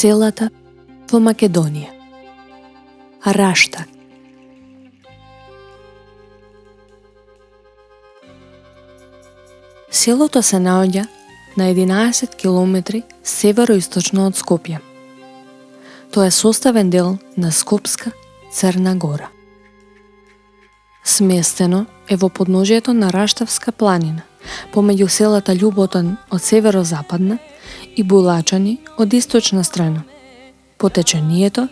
Селата во Македонија. Раштак. Селото се наоѓа на 11 километри североисточно од Скопје. Тоа е составен дел на Скопска Црна Гора. Сместено е во подножието на Раштавска планина, помеѓу селата Љуботон од северозападна и Булачани од источна страна, по течението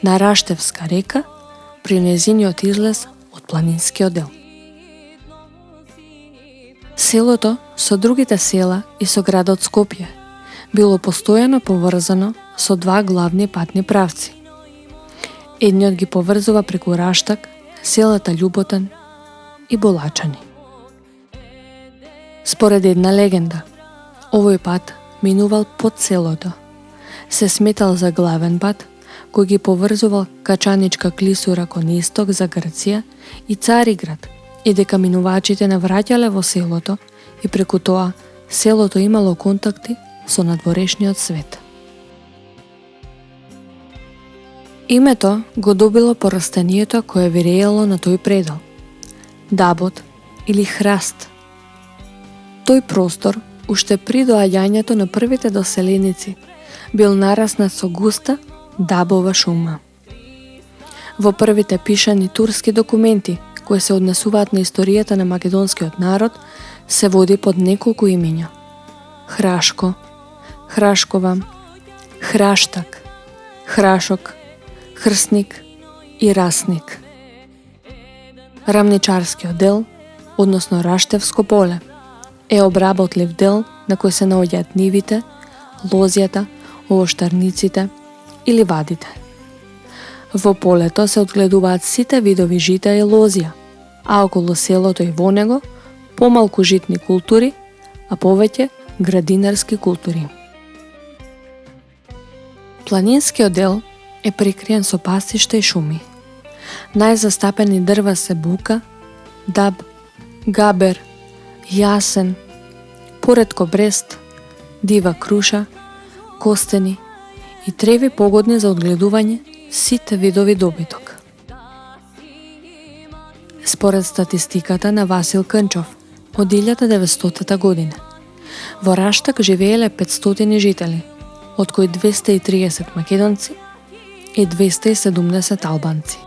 на Раштевска река при нејзиниот излез од планинскиот дел. Селото со другите села и со градот Скопје било постојано поврзано со два главни патни правци. Едниот ги поврзува преку Раштак селата Љуботон и Булачани. Според една легенда, овој пат минувал под селото. Се сметал за главен пат кој ги поврзувал Качаничка клисура кон исток за Грција и Цариград, и дека минувачите навраќале во селото и преку тоа селото имало контакти со надворешниот свет. Името го добило по растението кое виреело на тој предел – дабот или храст. Тој простор, уште при доаѓањето на првите доселеници, бил нараснат со густа дабова шума. Во првите пишани турски документи, кои се однесуваат на историјата на македонскиот народ, се води под неколку имења: Храшко, Храшкова, Храштак, Храшок, Хрсник и Расник. Рамничарскиот дел, односно Раштевско поле, е обработлив дел на кој се наоѓаат нивите, лозјата, овоштарниците и ливадите. Во полето се одгледуваат сите видови жита и лозја, а околу селото и во него помалку житни култури, а повеќе градинарски култури. Планинскиот дел е прикриен со пастишта и шуми. Најзастапени дрва се бука, даб, габер, јасен, поретко брест, дива круша, костени и треви погодни за одгледување сите видови добиток. Според статистиката на Васил Кнчов од 1900 година, во Раштак живееле 500 жители, од кои 230 македонци и 270 албанци.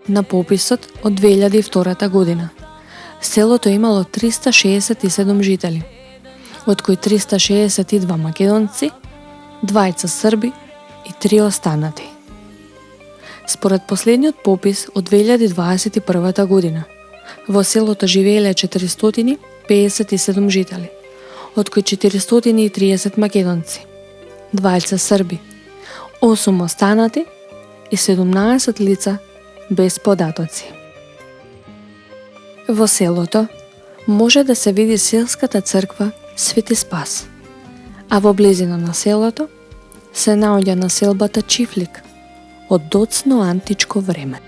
На пописот од 2002 година, селото имало 367 жители, од кои 362 македонци, 2 срби и 3 останати. Според последниот попис од 2021 година, во селото живееле 457 жители, од кои 430 македонци, 2 срби, 8 останати и 17 лица без податоци. Во селото може да се види селската црква Свети Спас, а во близина на селото се наоѓа населбата Чифлик од доцно античко време.